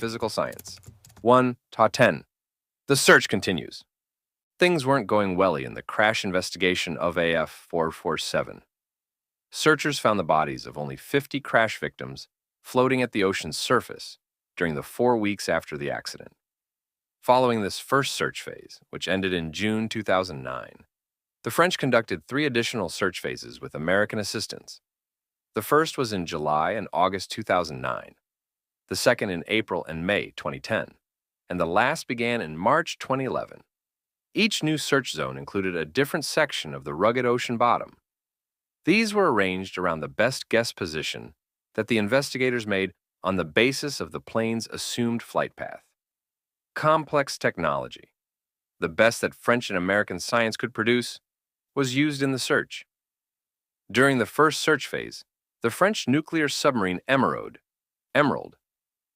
Physical Science. 1 Ta 10. The search continues. Things weren't going welly in the crash investigation of AF 447. Searchers found the bodies of only 50 crash victims floating at the ocean's surface during the 4 weeks after the accident. Following this first search phase, which ended in June 2009, the French conducted 3 additional search phases with American assistance. The first was in July and August 2009, the second in April and May 2010, and the last began in March 2011. Each new search zone included a different section of the rugged ocean bottom. These were arranged around the best guess position that the investigators made on the basis of the plane's assumed flight path. Complex technology, the best that French and American science could produce, was used in the search. During the first search phase, the French nuclear submarine Emerald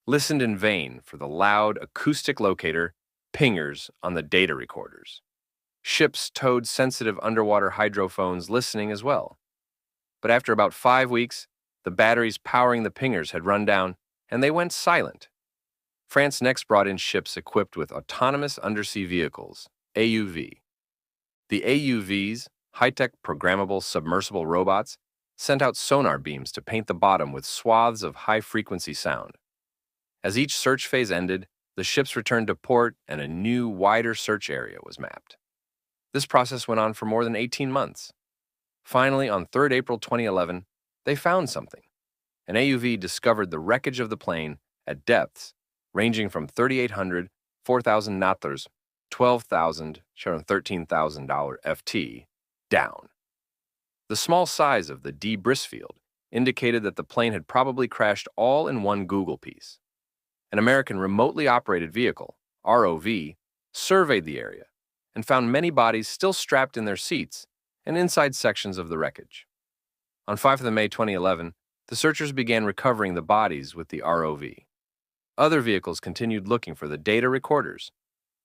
listened in vain for the loud acoustic locator pingers on the data recorders. Ships towed sensitive underwater hydrophones listening as well. But after about 5 weeks, the batteries powering the pingers had run down, and they went silent. France next brought in ships equipped with autonomous undersea vehicles, AUV. The AUVs, high-tech programmable submersible robots, sent out sonar beams to paint the bottom with swaths of high-frequency sound. As each search phase ended, the ships returned to port and a new, wider search area was mapped. This process went on for more than 18 months. Finally, on 3 April 2011, they found something. An AUV discovered the wreckage of the plane at depths ranging from 3,800, 4,000 naters, 12,000, $13,000 FT, down. The small size of the debris field indicated that the plane had probably crashed all in one Google piece. An American remotely operated vehicle, ROV, surveyed the area and found many bodies still strapped in their seats and inside sections of the wreckage. On 5 May 2011, the searchers began recovering the bodies with the ROV. Other vehicles continued looking for the data recorders,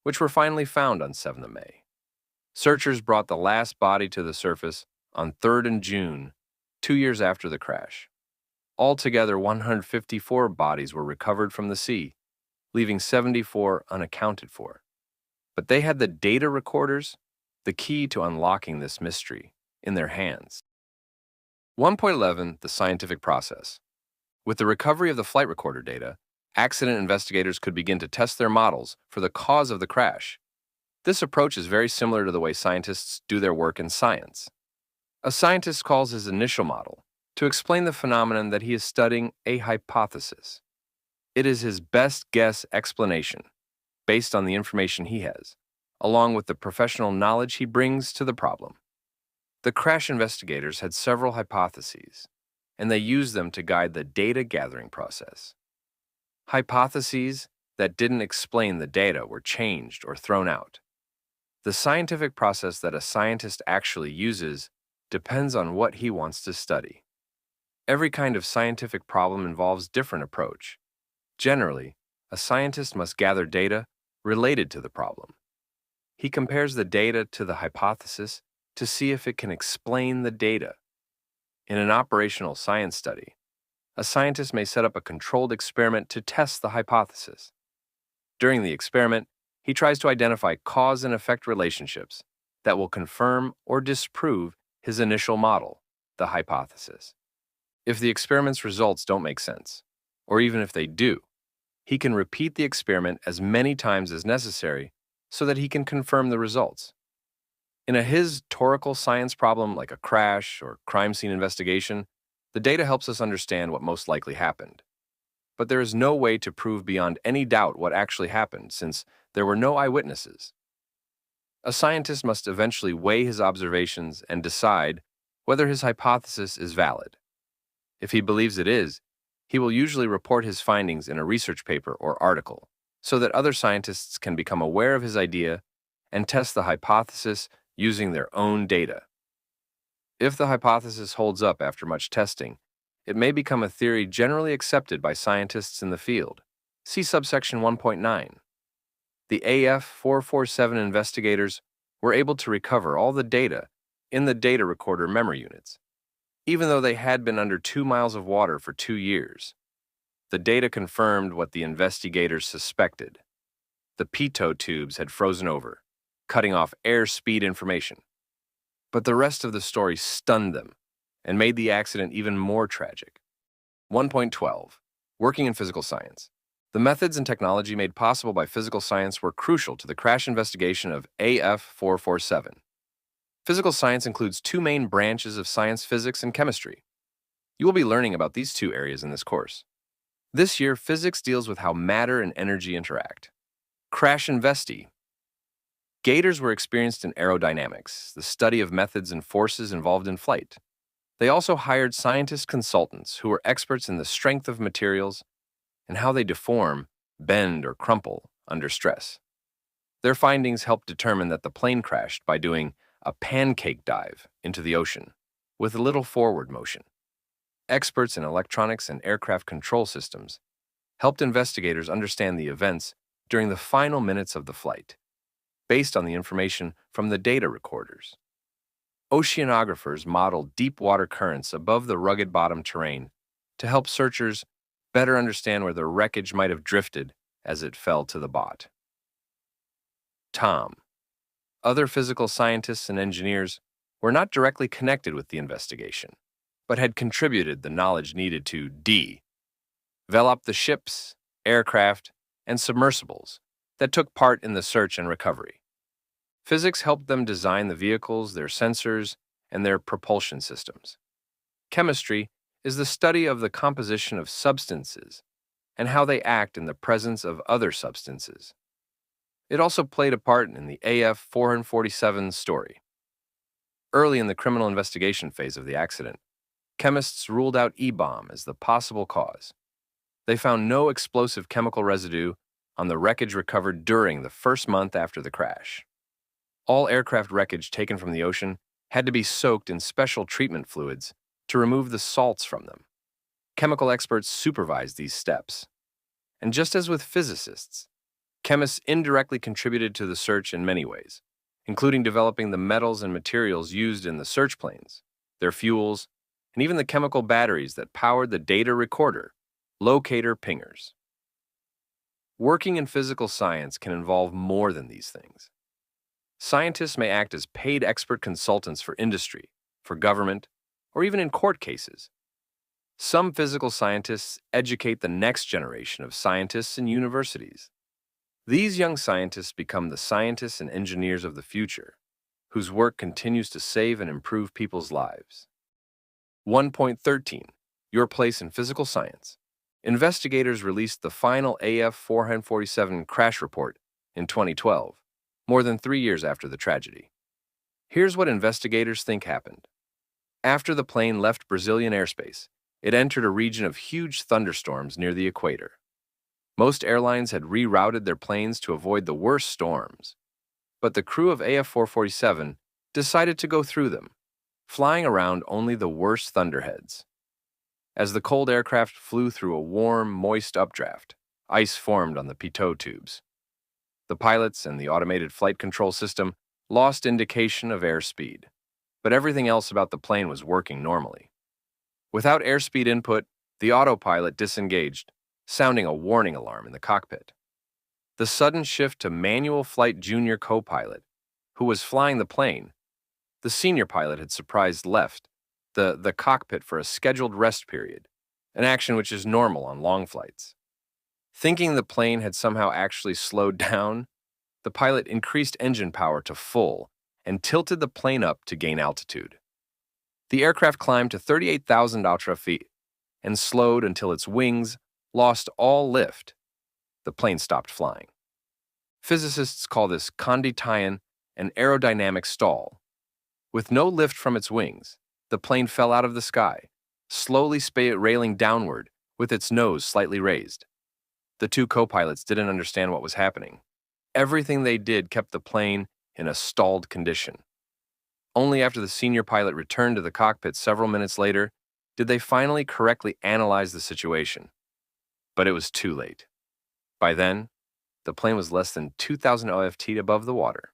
which were finally found on 7 May. Searchers brought the last body to the surface on 3 June, 2 years after the crash. Altogether, 154 bodies were recovered from the sea, leaving 74 unaccounted for. But they had the data recorders, the key to unlocking this mystery, in their hands. 1.11 The scientific process. With the recovery of the flight recorder data, accident investigators could begin to test their models for the cause of the crash. This approach is very similar to the way scientists do their work in science. A scientist calls his initial model to explain the phenomenon that he is studying a hypothesis. It is his best guess explanation, based on the information he has, along with the professional knowledge he brings to the problem. The crash investigators had several hypotheses, and they used them to guide the data gathering process. Hypotheses that didn't explain the data were changed or thrown out. The scientific process that a scientist actually uses depends on what he wants to study. Every kind of scientific problem involves different approach. Generally, a scientist must gather data related to the problem. He compares the data to the hypothesis to see if it can explain the data. In an operational science study, a scientist may set up a controlled experiment to test the hypothesis. During the experiment, he tries to identify cause and effect relationships that will confirm or disprove his initial model, the hypothesis. If the experiment's results don't make sense, or even if they do, he can repeat the experiment as many times as necessary so that he can confirm the results. In a historical science problem like a crash or crime scene investigation, the data helps us understand what most likely happened. But there is no way to prove beyond any doubt what actually happened since there were no eyewitnesses. A scientist must eventually weigh his observations and decide whether his hypothesis is valid. If he believes it is, he will usually report his findings in a research paper or article so that other scientists can become aware of his idea and test the hypothesis using their own data. If the hypothesis holds up after much testing, it may become a theory generally accepted by scientists in the field. See subsection 1.9. The AF 447 investigators were able to recover all the data in the data recorder memory units, even though they had been under 2 miles of water for 2 years. The data confirmed what the investigators suspected. The pitot tubes had frozen over, cutting off airspeed information. But the rest of the story stunned them and made the accident even more tragic. 1.12. Working in physical science. The methods and technology made possible by physical science were crucial to the crash investigation of AF447. Physical science includes two main branches of science: physics and chemistry. You will be learning about these two areas in this course. This year, physics deals with how matter and energy interact. Crash investi. Gators were experienced in aerodynamics, the study of methods and forces involved in flight. They also hired scientist consultants who were experts in the strength of materials and how they deform, bend, or crumple under stress. Their findings helped determine that the plane crashed by doing a pancake dive into the ocean with little forward motion. Experts in electronics and aircraft control systems helped investigators understand the events during the final minutes of the flight, based on the information from the data recorders. Oceanographers modeled deep water currents above the rugged bottom terrain to help searchers better understand where the wreckage might have drifted as it fell to the bottom. Tom. Other physical scientists and engineers were not directly connected with the investigation, but had contributed the knowledge needed to develop the ships, aircraft, and submersibles that took part in the search and recovery. Physics helped them design the vehicles, their sensors, and their propulsion systems. Chemistry is the study of the composition of substances and how they act in the presence of other substances. It also played a part in the AF447 story. Early in the criminal investigation phase of the accident, chemists ruled out E-bomb as the possible cause. They found no explosive chemical residue on the wreckage recovered during the first month after the crash. All aircraft wreckage taken from the ocean had to be soaked in special treatment fluids to remove the salts from them. Chemical experts supervised these steps. And just as with physicists, chemists indirectly contributed to the search in many ways, including developing the metals and materials used in the search planes, their fuels, and even the chemical batteries that powered the data recorder, locator pingers. Working in physical science can involve more than these things. Scientists may act as paid expert consultants for industry, for government, or even in court cases. Some physical scientists educate the next generation of scientists in universities. These young scientists become the scientists and engineers of the future, whose work continues to save and improve people's lives. 1.13. Your place in physical science. Investigators released the final AF447 crash report in 2012, more than 3 years after the tragedy. Here's what investigators think happened. After the plane left Brazilian airspace, it entered a region of huge thunderstorms near the equator. Most airlines had rerouted their planes to avoid the worst storms, but the crew of AF447 decided to go through them, flying around only the worst thunderheads. As the cold aircraft flew through a warm, moist updraft, ice formed on the pitot tubes. The pilots and the automated flight control system lost indication of airspeed, but everything else about the plane was working normally. Without airspeed input, the autopilot disengaged, sounding a warning alarm in the cockpit. The sudden shift to manual flight junior co-pilot, who was flying the plane, the senior pilot had surprised left the cockpit for a scheduled rest period, an action which is normal on long flights. Thinking the plane had somehow actually slowed down, the pilot increased engine power to full and tilted the plane up to gain altitude. The aircraft climbed to 38,000 feet and slowed until its wings lost all lift. The plane stopped flying. Physicists call this condition an aerodynamic stall. With no lift from its wings, the plane fell out of the sky, slowly railing downward with its nose slightly raised. The two co-pilots didn't understand what was happening. Everything they did kept the plane in a stalled condition. Only after the senior pilot returned to the cockpit several minutes later did they finally correctly analyze the situation. But it was too late. By then, the plane was less than 2,000 feet above the water.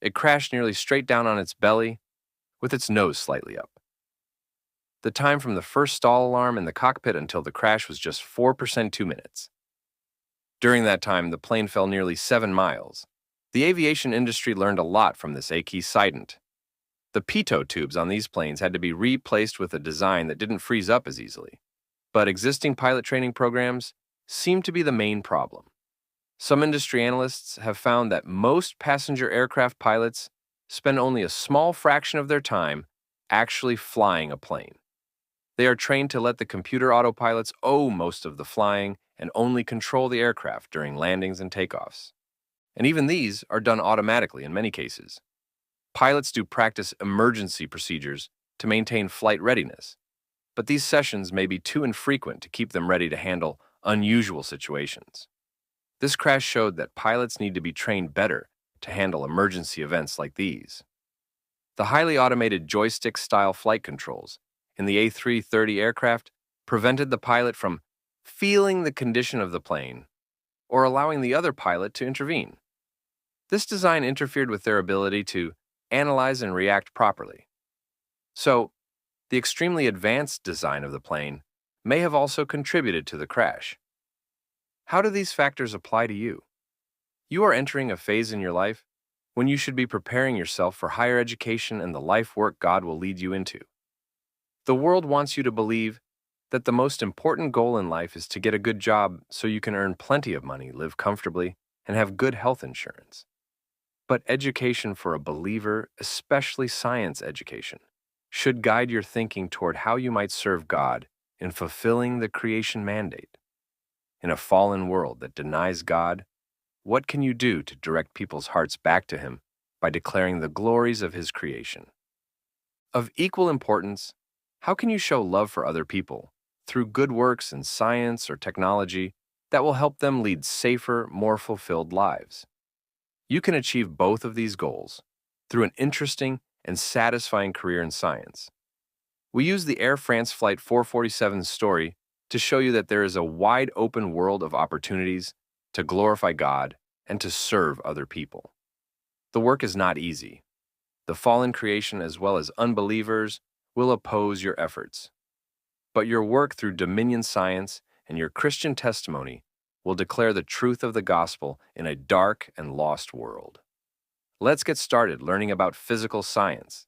It crashed nearly straight down on its belly, with its nose slightly up. The time from the first stall alarm in the cockpit until the crash was just 4% 2 minutes. During that time, the plane fell nearly 7 miles. The aviation industry learned a lot from this accident. The pitot tubes on these planes had to be replaced with a design that didn't freeze up as easily. But existing pilot training programs seem to be the main problem. Some industry analysts have found that most passenger aircraft pilots spend only a small fraction of their time actually flying a plane. They are trained to let the computer autopilots owe most of the flying and only control the aircraft during landings and takeoffs. And even these are done automatically in many cases. Pilots do practice emergency procedures to maintain flight readiness, but these sessions may be too infrequent to keep them ready to handle unusual situations. This crash showed that pilots need to be trained better to handle emergency events like these. The highly automated joystick-style flight controls in the A330 aircraft prevented the pilot from feeling the condition of the plane or allowing the other pilot to intervene. This design interfered with their ability to analyze and react properly. So, the extremely advanced design of the plane may have also contributed to the crash. How do these factors apply to you? You are entering a phase in your life when you should be preparing yourself for higher education and the life work God will lead you into. The world wants you to believe that the most important goal in life is to get a good job so you can earn plenty of money, live comfortably, and have good health insurance. But education for a believer, especially science education, should guide your thinking toward how you might serve God in fulfilling the creation mandate. In a fallen world that denies God, what can you do to direct people's hearts back to Him by declaring the glories of His creation? Of equal importance, how can you show love for other people through good works in science or technology that will help them lead safer, more fulfilled lives? You can achieve both of these goals through an interesting and satisfying career in science. We use the Air France Flight 447 story to show you that there is a wide open world of opportunities to glorify God and to serve other people. The work is not easy. The fallen creation as well as unbelievers will oppose your efforts. But your work through Dominion Science and your Christian testimony will declare the truth of the gospel in a dark and lost world. Let's get started learning about physical science.